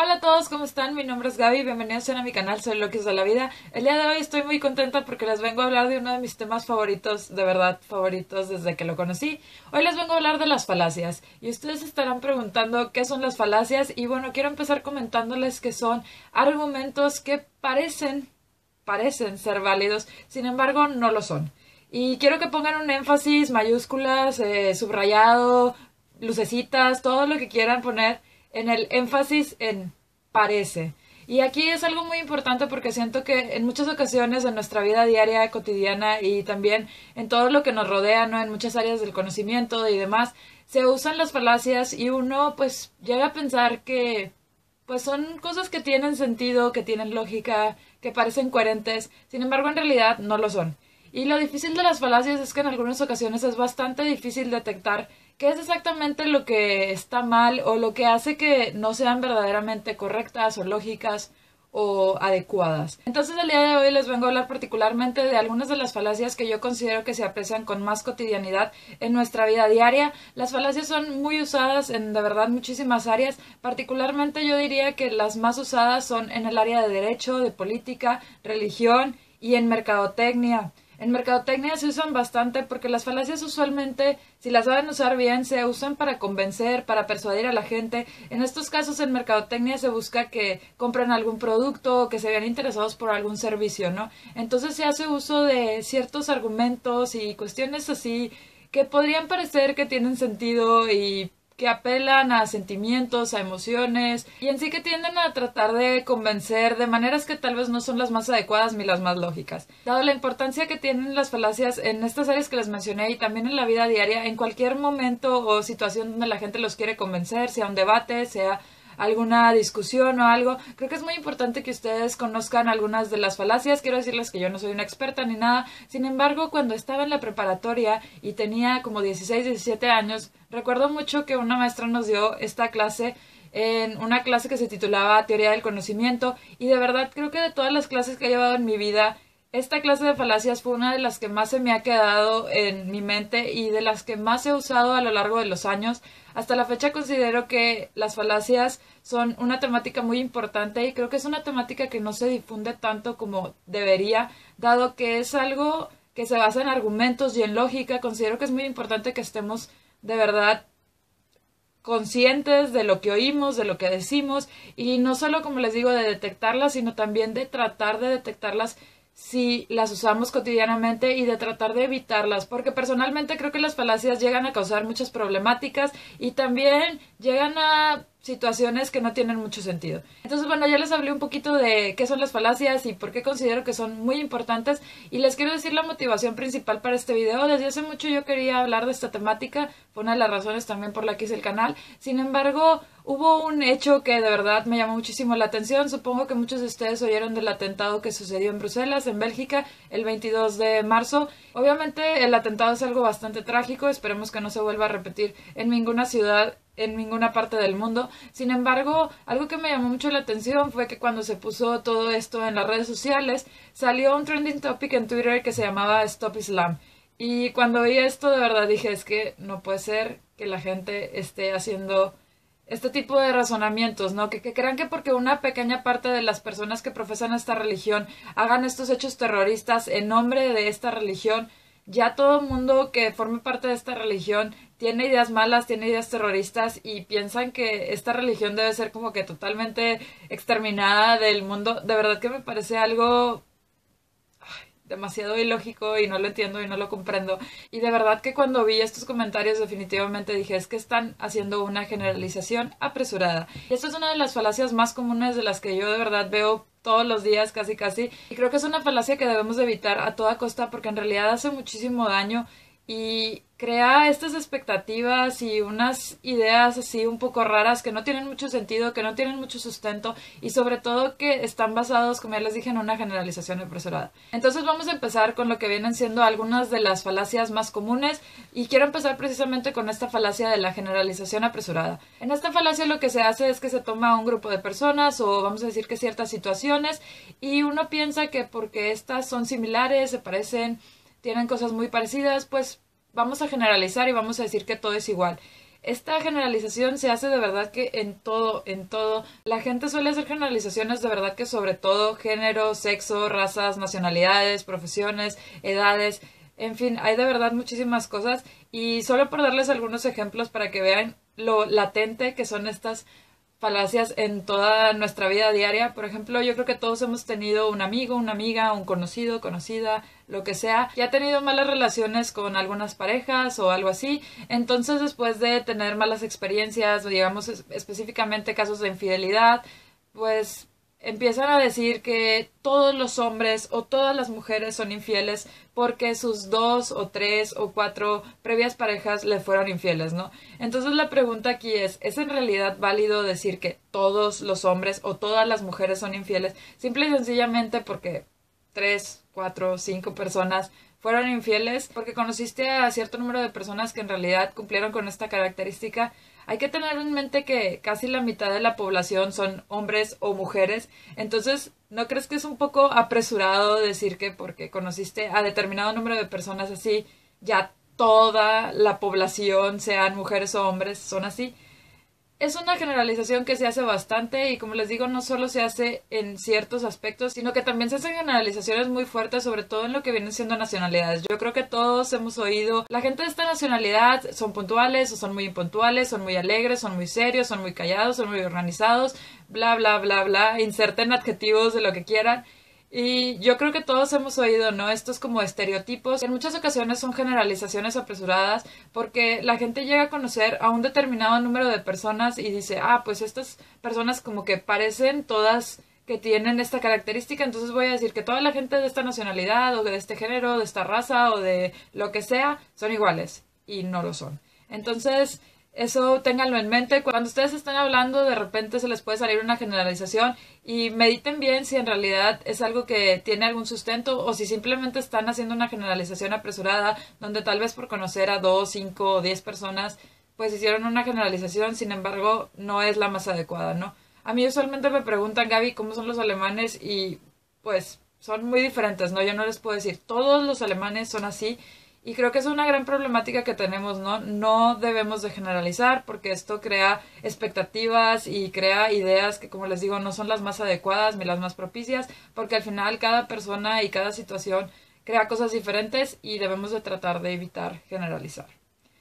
Hola a todos, ¿cómo están? Mi nombre es Gaby, bienvenidos a mi canal, soy Loquis de la Vida. El día de hoy estoy muy contenta porque les vengo a hablar de uno de mis temas favoritos, de verdad favoritos desde que lo conocí. Hoy les vengo a hablar de las falacias y ustedes estarán preguntando qué son las falacias y bueno, quiero empezar comentándoles que son argumentos que parecen ser válidos, sin embargo no lo son. Y quiero que pongan un énfasis, mayúsculas, subrayado, lucecitas, todo lo que quieran poner en el énfasis en parece. Y aquí es algo muy importante porque siento que en muchas ocasiones en nuestra vida diaria, cotidiana y también en todo lo que nos rodea, ¿no? En muchas áreas del conocimiento y demás, se usan las falacias y uno pues llega a pensar que pues son cosas que tienen sentido, que tienen lógica, que parecen coherentes, sin embargo en realidad no lo son. Y lo difícil de las falacias es que en algunas ocasiones es bastante difícil detectar qué es exactamente lo que está mal o lo que hace que no sean verdaderamente correctas o lógicas o adecuadas. Entonces el día de hoy les vengo a hablar particularmente de algunas de las falacias que yo considero que se aprecian con más cotidianidad en nuestra vida diaria. Las falacias son muy usadas en de verdad muchísimas áreas, particularmente yo diría que las más usadas son en el área de derecho, de política, religión y en mercadotecnia. En mercadotecnia se usan bastante porque las falacias usualmente, si las saben usar bien, se usan para convencer, para persuadir a la gente. En estos casos en mercadotecnia se busca que compren algún producto o que se vean interesados por algún servicio, ¿no? Entonces se hace uso de ciertos argumentos y cuestiones así que podrían parecer que tienen sentido y que apelan a sentimientos, a emociones y en sí que tienden a tratar de convencer de maneras que tal vez no son las más adecuadas ni las más lógicas. Dado la importancia que tienen las falacias en estas áreas que les mencioné y también en la vida diaria, en cualquier momento o situación donde la gente los quiere convencer, sea un debate, sea alguna discusión o algo, creo que es muy importante que ustedes conozcan algunas de las falacias. Quiero decirles que yo no soy una experta ni nada, sin embargo, cuando estaba en la preparatoria y tenía como 16, 17 años, recuerdo mucho que una maestra nos dio esta clase en una clase que se titulaba Teoría del Conocimiento y de verdad creo que de todas las clases que he llevado en mi vida esta clase de falacias fue una de las que más se me ha quedado en mi mente y de las que más he usado a lo largo de los años. Hasta la fecha considero que las falacias son una temática muy importante y creo que es una temática que no se difunde tanto como debería, dado que es algo que se basa en argumentos y en lógica. Considero que es muy importante que estemos de verdad conscientes de lo que oímos, de lo que decimos y no solo, como les digo, de detectarlas, sino también de tratar de detectarlas si las usamos cotidianamente y de tratar de evitarlas, porque personalmente creo que las falacias llegan a causar muchas problemáticas y también llegan a situaciones que no tienen mucho sentido. Entonces, bueno, ya les hablé un poquito de qué son las falacias y por qué considero que son muy importantes y les quiero decir la motivación principal para este video. Desde hace mucho yo quería hablar de esta temática, fue una de las razones también por la que hice el canal. Sin embargo, hubo un hecho que de verdad me llamó muchísimo la atención. Supongo que muchos de ustedes oyeron del atentado que sucedió en Bruselas, en Bélgica, el 22 de marzo. Obviamente el atentado es algo bastante trágico, esperemos que no se vuelva a repetir en ninguna ciudad, en ninguna parte del mundo. Sin embargo, algo que me llamó mucho la atención fue que cuando se puso todo esto en las redes sociales, salió un trending topic en Twitter que se llamaba Stop Islam. Y cuando vi esto, de verdad dije, es que no puede ser que la gente esté haciendo este tipo de razonamientos, ¿no? Que crean que porque una pequeña parte de las personas que profesan esta religión hagan estos hechos terroristas en nombre de esta religión, ya todo el mundo que forme parte de esta religión tiene ideas malas, tiene ideas terroristas y piensan que esta religión debe ser como que totalmente exterminada del mundo. De verdad que me parece algo demasiado ilógico y no lo entiendo y no lo comprendo. Y de verdad que cuando vi estos comentarios definitivamente dije, es que están haciendo una generalización apresurada. Y esta es una de las falacias más comunes de las que yo de verdad veo todos los días casi casi. Y creo que es una falacia que debemos de evitar a toda costa porque en realidad hace muchísimo daño y crea estas expectativas y unas ideas así un poco raras que no tienen mucho sentido, que no tienen mucho sustento y sobre todo que están basados, como ya les dije, en una generalización apresurada. Entonces vamos a empezar con lo que vienen siendo algunas de las falacias más comunes y quiero empezar precisamente con esta falacia de la generalización apresurada. En esta falacia lo que se hace es que se toma un grupo de personas o vamos a decir que ciertas situaciones y uno piensa que porque estas son similares, se parecen, tienen cosas muy parecidas, pues vamos a generalizar y vamos a decir que todo es igual. esta generalización se hace de verdad que en todo. La gente suele hacer generalizaciones de verdad que sobre todo género, sexo, razas, nacionalidades, profesiones, edades, en fin, hay de verdad muchísimas cosas y solo por darles algunos ejemplos para que vean lo latente que son estas falacias en toda nuestra vida diaria. Por ejemplo, yo creo que todos hemos tenido un amigo, una amiga, un conocido, conocida, lo que sea, que ha tenido malas relaciones con algunas parejas o algo así. Entonces, después de tener malas experiencias, o digamos específicamente casos de infidelidad, pues empiezan a decir que todos los hombres o todas las mujeres son infieles porque sus 2 o 3 o 4 previas parejas le fueron infieles, ¿no? Entonces la pregunta aquí ¿es en realidad válido decir que todos los hombres o todas las mujeres son infieles? Simple y sencillamente porque 3, 4, 5 personas fueron infieles, porque conociste a cierto número de personas que en realidad cumplieron con esta característica. Hay que tener en mente que casi la mitad de la población son hombres o mujeres, entonces, ¿no crees que es un poco apresurado decir que porque conociste a determinado número de personas así, ya toda la población, sean mujeres o hombres, son así? Es una generalización que se hace bastante y como les digo, no solo se hace en ciertos aspectos, sino que también se hacen generalizaciones muy fuertes, sobre todo en lo que vienen siendo nacionalidades. Yo creo que todos hemos oído, la gente de esta nacionalidad son puntuales o son muy impuntuales, son muy alegres, son muy serios, son muy callados, son muy organizados, bla, bla, bla, bla, inserten adjetivos de lo que quieran. Y yo creo que todos hemos oído, ¿no? Estos como estereotipos, que en muchas ocasiones son generalizaciones apresuradas, porque la gente llega a conocer a un determinado número de personas y dice, pues estas personas como que parecen todas que tienen esta característica, entonces voy a decir que toda la gente de esta nacionalidad o de este género, de esta raza o de lo que sea, son iguales. Y no lo son. Entonces, eso ténganlo en mente. Cuando ustedes están hablando, de repente se les puede salir una generalización y mediten bien si en realidad es algo que tiene algún sustento o si simplemente están haciendo una generalización apresurada donde tal vez por conocer a 2, 5 o 10 personas pues hicieron una generalización, sin embargo no es la más adecuada, ¿no? A mí usualmente me preguntan, Gaby, ¿cómo son los alemanes? Y pues son muy diferentes, ¿no? Yo no les puedo decir, todos los alemanes son así. Y creo que es una gran problemática que tenemos, ¿no? No debemos de generalizar porque esto crea expectativas y crea ideas que, como les digo, no son las más adecuadas ni las más propicias, porque al final cada persona y cada situación crea cosas diferentes y debemos de tratar de evitar generalizar.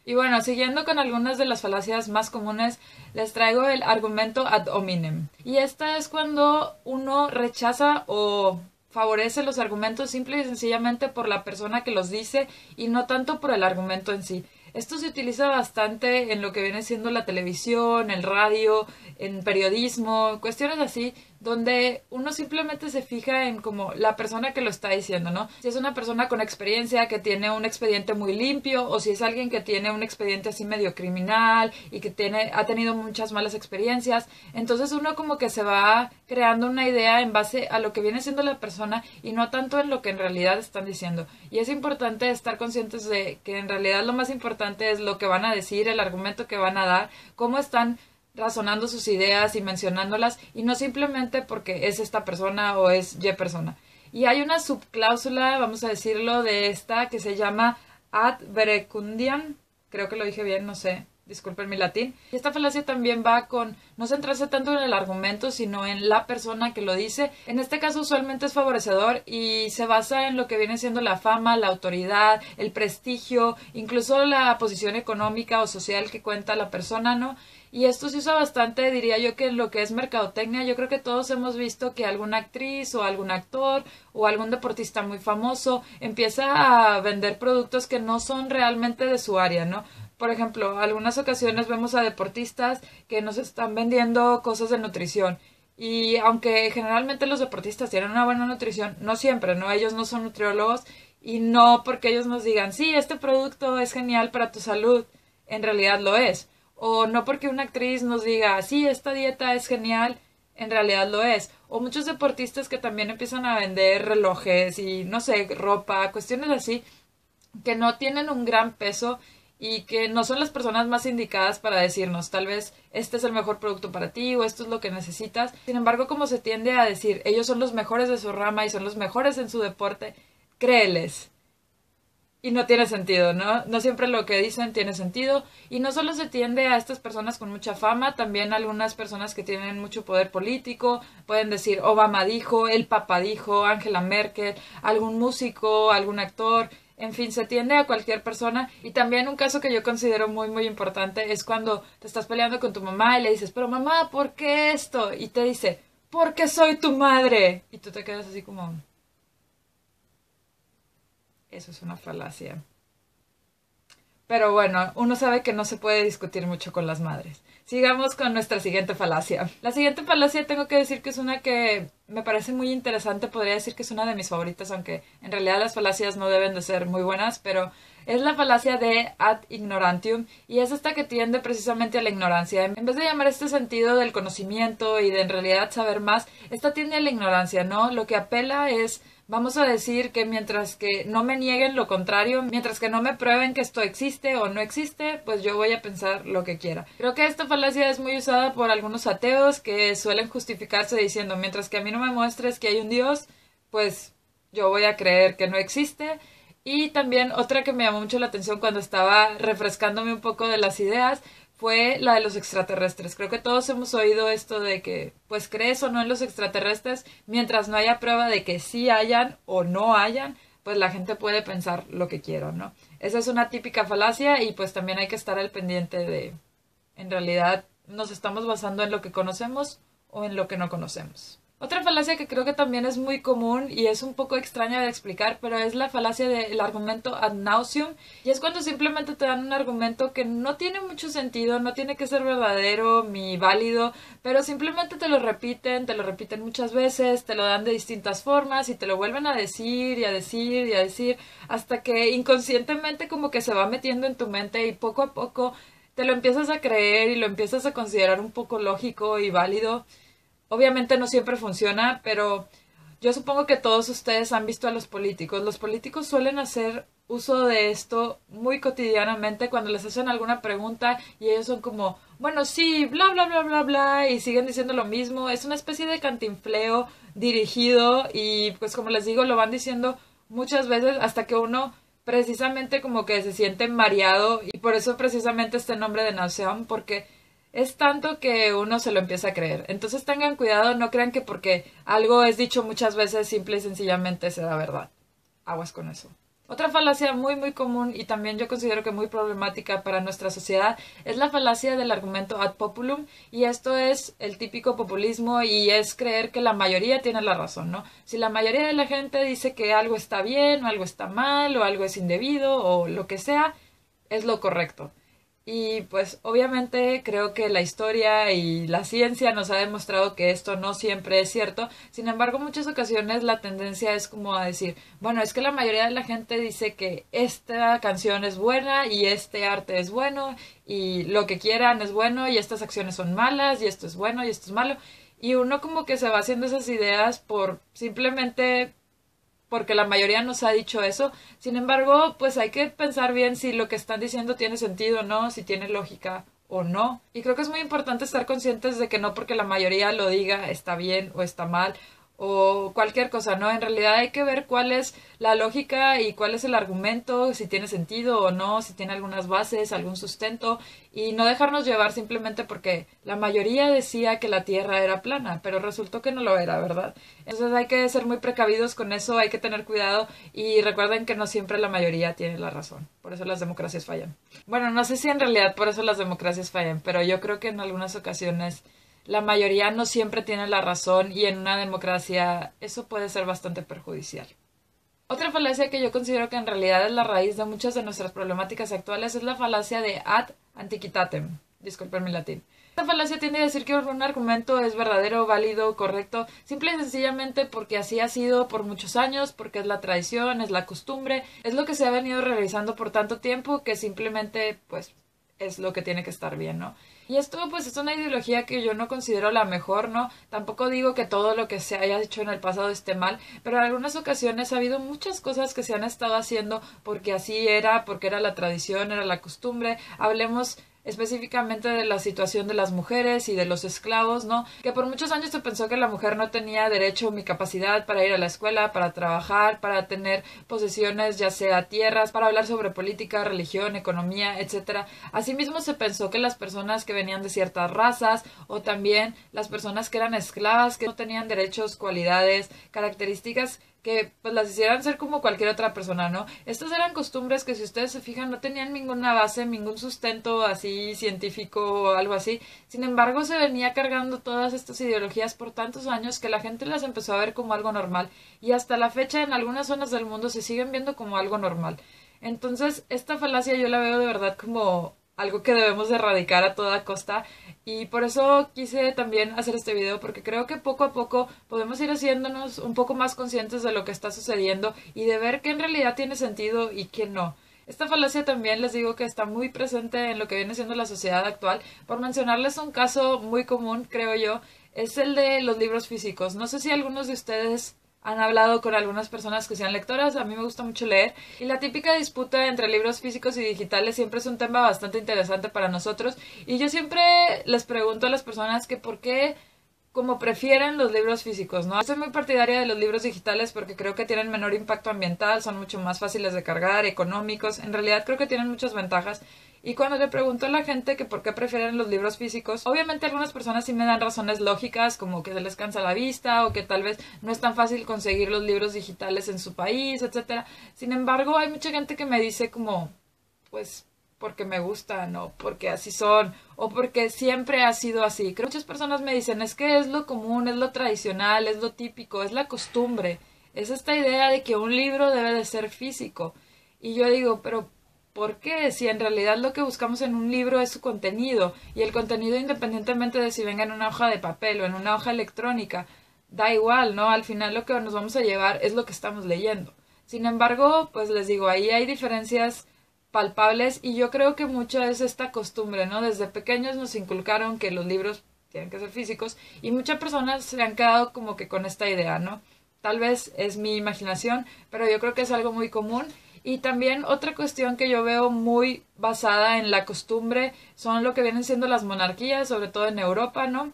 Y bueno, siguiendo con algunas de las falacias más comunes, les traigo el argumento ad hominem. Y esta es cuando uno rechaza o favorece los argumentos simple y sencillamente por la persona que los dice y no tanto por el argumento en sí. Esto se utiliza bastante en lo que viene siendo la televisión, el radio, en periodismo, cuestiones así, donde uno simplemente se fija en como la persona que lo está diciendo, ¿no? Si es una persona con experiencia que tiene un expediente muy limpio o si es alguien que tiene un expediente así medio criminal y que ha tenido muchas malas experiencias, entonces uno como que se va creando una idea en base a lo que viene siendo la persona y no tanto en lo que en realidad están diciendo. Y es importante estar conscientes de que en realidad lo más importante es lo que van a decir, el argumento que van a dar, cómo están razonando sus ideas y mencionándolas y no simplemente porque es esta persona o es Y persona. Y hay una subcláusula, vamos a decirlo, de esta que se llama ad verecundiam, creo que lo dije bien, no sé, disculpen mi latín. Y esta falacia también va con no centrarse tanto en el argumento, sino en la persona que lo dice. En este caso usualmente es favorecedor y se basa en lo que viene siendo la fama, la autoridad, el prestigio, incluso la posición económica o social que cuenta la persona, ¿no? Y esto se usa bastante, diría yo, que en lo que es mercadotecnia. Yo creo que todos hemos visto que alguna actriz o algún actor o algún deportista muy famoso empieza a vender productos que no son realmente de su área, ¿no? Por ejemplo, algunas ocasiones vemos a deportistas que nos están vendiendo cosas de nutrición. Y aunque generalmente los deportistas tienen una buena nutrición, no siempre, ¿no? Ellos no son nutriólogos y no porque ellos nos digan, sí, este producto es genial para tu salud, en realidad lo es. O no porque una actriz nos diga, sí, esta dieta es genial, en realidad lo es. O muchos deportistas que también empiezan a vender relojes y, no sé, ropa, cuestiones así, que no tienen un gran peso y que no son las personas más indicadas para decirnos, tal vez este es el mejor producto para ti o esto es lo que necesitas. Sin embargo, como se tiende a decir, ellos son los mejores de su rama y son los mejores en su deporte, créeles. y no tiene sentido, ¿no? No siempre lo que dicen tiene sentido. Y no solo se tiende a estas personas con mucha fama, también algunas personas que tienen mucho poder político. Pueden decir Obama dijo, el Papa dijo, Angela Merkel, algún músico, algún actor. En fin, se tiende a cualquier persona. Y también un caso que yo considero muy, muy importante es cuando te estás peleando con tu mamá y le dices, pero mamá, ¿por qué esto? Y te dice, porque soy tu madre. Y tú te quedas así como, eso es una falacia. Pero bueno, uno sabe que no se puede discutir mucho con las madres. Sigamos con nuestra siguiente falacia. La siguiente falacia tengo que decir que es una que me parece muy interesante, podría decir que es una de mis favoritas, aunque en realidad las falacias no deben de ser muy buenas, pero es la falacia de ad ignorantium y es esta que tiende precisamente a la ignorancia. En vez de llamar este sentido del conocimiento y de en realidad saber más, esta tiende a la ignorancia, ¿no? Lo que apela es vamos a decir que mientras que no me nieguen lo contrario, mientras que no me prueben que esto existe o no existe, pues yo voy a pensar lo que quiera. Creo que esta falacia es muy usada por algunos ateos que suelen justificarse diciendo, mientras que a mí no me muestres que hay un Dios, pues yo voy a creer que no existe. Y también otra que me llamó mucho la atención cuando estaba refrescándome un poco de las ideas fue la de los extraterrestres. Creo que todos hemos oído esto de que, pues, crees o no en los extraterrestres, mientras no haya prueba de que sí hayan o no hayan, pues la gente puede pensar lo que quiera, ¿no? Esa es una típica falacia y pues también hay que estar al pendiente de, en realidad, nos estamos basando en lo que conocemos o en lo que no conocemos. Otra falacia que creo que también es muy común y es un poco extraña de explicar, pero es la falacia del argumento ad nauseum, y es cuando simplemente te dan un argumento que no tiene mucho sentido, no tiene que ser verdadero ni válido, pero simplemente te lo repiten muchas veces, te lo dan de distintas formas y te lo vuelven a decir y a decir y a decir, hasta que inconscientemente como que se va metiendo en tu mente y poco a poco te lo empiezas a creer y lo empiezas a considerar un poco lógico y válido. Obviamente no siempre funciona, pero yo supongo que todos ustedes han visto a los políticos. Los políticos suelen hacer uso de esto muy cotidianamente cuando les hacen alguna pregunta y ellos son como, bueno, sí, bla, bla, bla, bla, bla, y siguen diciendo lo mismo. Es una especie de cantinfleo dirigido y pues como les digo, lo van diciendo muchas veces hasta que uno precisamente como que se siente mareado y por eso precisamente este nombre de Nauseam, porque es tanto que uno se lo empieza a creer. Entonces tengan cuidado, no crean que porque algo es dicho muchas veces, simple y sencillamente será verdad. Aguas con eso. Otra falacia muy muy común y también yo considero que muy problemática para nuestra sociedad es la falacia del argumento ad populum, y esto es el típico populismo y es creer que la mayoría tiene la razón, ¿no? Si la mayoría de la gente dice que algo está bien o algo está mal o algo es indebido o lo que sea, es lo correcto. Y pues obviamente creo que la historia y la ciencia nos ha demostrado que esto no siempre es cierto. Sin embargo, en muchas ocasiones la tendencia es como a decir, bueno, es que la mayoría de la gente dice que esta canción es buena y este arte es bueno y lo que quieran es bueno y estas acciones son malas y esto es bueno y esto es malo. Y uno como que se va haciendo esas ideas por simplemente porque la mayoría nos ha dicho eso. Sin embargo, pues hay que pensar bien si lo que están diciendo tiene sentido o no, si tiene lógica o no. Y creo que es muy importante estar conscientes de que no porque la mayoría lo diga está bien o está mal o cualquier cosa, ¿no? En realidad hay que ver cuál es la lógica y cuál es el argumento, si tiene sentido o no, si tiene algunas bases, algún sustento, y no dejarnos llevar simplemente porque la mayoría decía que la Tierra era plana, pero resultó que no lo era, ¿verdad? Entonces hay que ser muy precavidos con eso, hay que tener cuidado y recuerden que no siempre la mayoría tiene la razón. Por eso las democracias fallan. Bueno, no sé si en realidad por eso las democracias fallan, pero yo creo que en algunas ocasiones la mayoría no siempre tiene la razón y en una democracia eso puede ser bastante perjudicial. Otra falacia que yo considero que en realidad es la raíz de muchas de nuestras problemáticas actuales es la falacia de ad antiquitatem. Disculpen mi latín. Esta falacia tiende a decir que un argumento es verdadero, válido, correcto, simple y sencillamente porque así ha sido por muchos años, porque es la tradición, es la costumbre, es lo que se ha venido realizando por tanto tiempo que simplemente pues es lo que tiene que estar bien, ¿no? Y esto pues es una ideología que yo no considero la mejor, ¿no? Tampoco digo que todo lo que se haya hecho en el pasado esté mal, pero en algunas ocasiones ha habido muchas cosas que se han estado haciendo porque así era, porque era la tradición, era la costumbre. Hablemos específicamente de la situación de las mujeres y de los esclavos, ¿no? Que por muchos años se pensó que la mujer no tenía derecho ni capacidad para ir a la escuela, para trabajar, para tener posesiones, ya sea tierras, para hablar sobre política, religión, economía, etcétera. Asimismo se pensó que las personas que venían de ciertas razas o también las personas que eran esclavas, que no tenían derechos, cualidades, características que pues las hicieran ser como cualquier otra persona, ¿no? Estas eran costumbres que si ustedes se fijan no tenían ninguna base, ningún sustento así científico o algo así. Sin embargo, se venía cargando todas estas ideologías por tantos años que la gente las empezó a ver como algo normal y hasta la fecha en algunas zonas del mundo se siguen viendo como algo normal. Entonces, esta falacia yo la veo de verdad como algo que debemos de erradicar a toda costa y por eso quise también hacer este video porque creo que poco a poco podemos ir haciéndonos un poco más conscientes de lo que está sucediendo y de ver qué en realidad tiene sentido y qué no. Esta falacia también les digo que está muy presente en lo que viene siendo la sociedad actual. Por mencionarles un caso muy común, creo yo, es el de los libros físicos. No sé si algunos de ustedes han hablado con algunas personas que sean lectoras, a mí me gusta mucho leer, y la típica disputa entre libros físicos y digitales siempre es un tema bastante interesante para nosotros, y yo siempre les pregunto a las personas que por qué como prefieren los libros físicos, ¿no? Yo soy muy partidaria de los libros digitales porque creo que tienen menor impacto ambiental, son mucho más fáciles de cargar, económicos, en realidad creo que tienen muchas ventajas. Y cuando le pregunto a la gente que por qué prefieren los libros físicos, obviamente algunas personas sí me dan razones lógicas, como que se les cansa la vista o que tal vez no es tan fácil conseguir los libros digitales en su país, etcétera. Sin embargo, hay mucha gente que me dice como, pues, porque me gustan o porque así son o porque siempre ha sido así. Creo que muchas personas me dicen es que es lo común, es lo tradicional, es lo típico, es la costumbre. Es esta idea de que un libro debe de ser físico. Y yo digo, pero ¿por qué? Si en realidad lo que buscamos en un libro es su contenido y el contenido independientemente de si venga en una hoja de papel o en una hoja electrónica, da igual, ¿no? Al final lo que nos vamos a llevar es lo que estamos leyendo. Sin embargo, pues les digo, ahí hay diferencias palpables y yo creo que mucho es esta costumbre, ¿no? Desde pequeños nos inculcaron que los libros tienen que ser físicos y muchas personas se han quedado como que con esta idea, ¿no? Tal vez es mi imaginación, pero yo creo que es algo muy común. Y también otra cuestión que yo veo muy basada en la costumbre son lo que vienen siendo las monarquías, sobre todo en Europa, ¿no?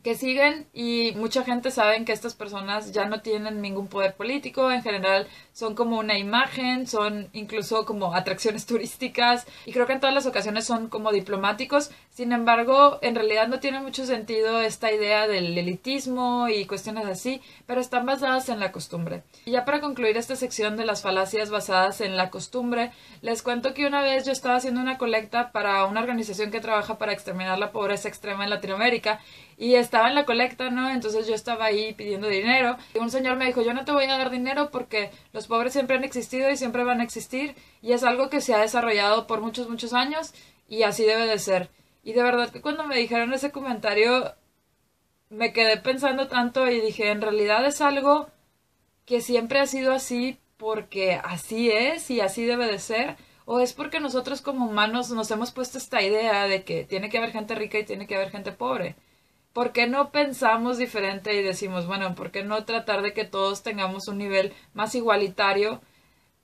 Que siguen y mucha gente sabe que estas personas ya no tienen ningún poder político, en general son como una imagen, son incluso como atracciones turísticas y creo que en todas las ocasiones son como diplomáticos, sin embargo en realidad no tiene mucho sentido esta idea del elitismo y cuestiones así, pero están basadas en la costumbre. Y ya para concluir esta sección de las falacias basadas en la costumbre, les cuento que una vez yo estaba haciendo una colecta para una organización que trabaja para exterminar la pobreza extrema en Latinoamérica y estaba en la colecta, ¿no? Entonces yo estaba ahí pidiendo dinero y un señor me dijo, yo no te voy a dar dinero porque los pobres siempre han existido y siempre van a existir y es algo que se ha desarrollado por muchos, muchos años y así debe de ser. Y de verdad que cuando me dijeron ese comentario me quedé pensando tanto y dije, en realidad es algo que siempre ha sido así porque así es y así debe de ser. ¿O es porque nosotros como humanos nos hemos puesto esta idea de que tiene que haber gente rica y tiene que haber gente pobre? ¿Por qué no pensamos diferente y decimos, bueno, ¿por qué no tratar de que todos tengamos un nivel más igualitario?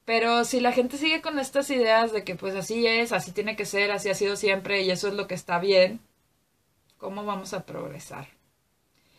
Pero si la gente sigue con estas ideas de que pues así es, así tiene que ser, así ha sido siempre y eso es lo que está bien, ¿cómo vamos a progresar?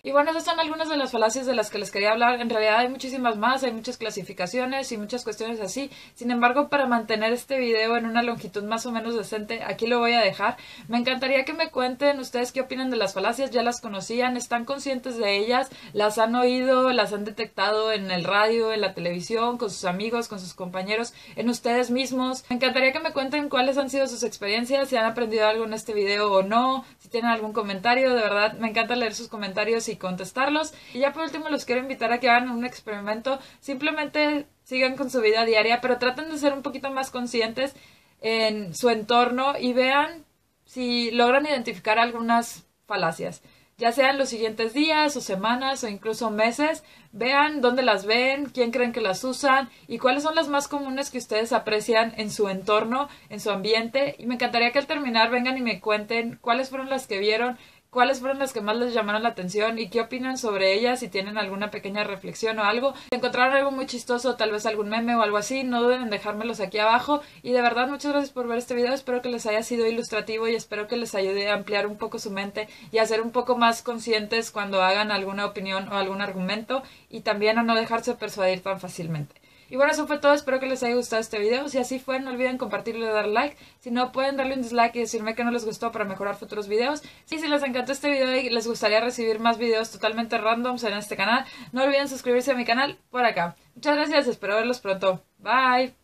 Y bueno, esas son algunas de las falacias de las que les quería hablar. En realidad hay muchísimas más, hay muchas clasificaciones y muchas cuestiones así. Sin embargo, para mantener este video en una longitud más o menos decente, aquí lo voy a dejar. Me encantaría que me cuenten ustedes qué opinan de las falacias. ¿Ya las conocían? ¿Están conscientes de ellas? ¿Las han oído? ¿Las han detectado en el radio, en la televisión, con sus amigos, con sus compañeros, en ustedes mismos? Me encantaría que me cuenten cuáles han sido sus experiencias, si han aprendido algo en este video o no, si tienen algún comentario. De verdad, me encanta leer sus comentarios y contestarlos. Y ya por último los quiero invitar a que hagan un experimento. Simplemente sigan con su vida diaria, pero traten de ser un poquito más conscientes en su entorno y vean si logran identificar algunas falacias. Ya sean los siguientes días o semanas o incluso meses, vean dónde las ven, quién creen que las usan y cuáles son las más comunes que ustedes aprecian en su entorno, en su ambiente. Y me encantaría que al terminar vengan y me cuenten cuáles fueron las que vieron, cuáles fueron las que más les llamaron la atención y qué opinan sobre ellas, si tienen alguna pequeña reflexión o algo. Si encontraron algo muy chistoso, tal vez algún meme o algo así, no duden en dejármelos aquí abajo. Y de verdad, muchas gracias por ver este video, espero que les haya sido ilustrativo y espero que les ayude a ampliar un poco su mente y a ser un poco más conscientes cuando hagan alguna opinión o algún argumento, y también a no dejarse persuadir tan fácilmente. Y bueno, eso fue todo, espero que les haya gustado este video. Si así fue, no olviden compartirlo y darle like. Si no, pueden darle un dislike y decirme que no les gustó para mejorar futuros videos. Si les encantó este video y les gustaría recibir más videos totalmente randoms en este canal, no olviden suscribirse a mi canal por acá. Muchas gracias, espero verlos pronto. Bye.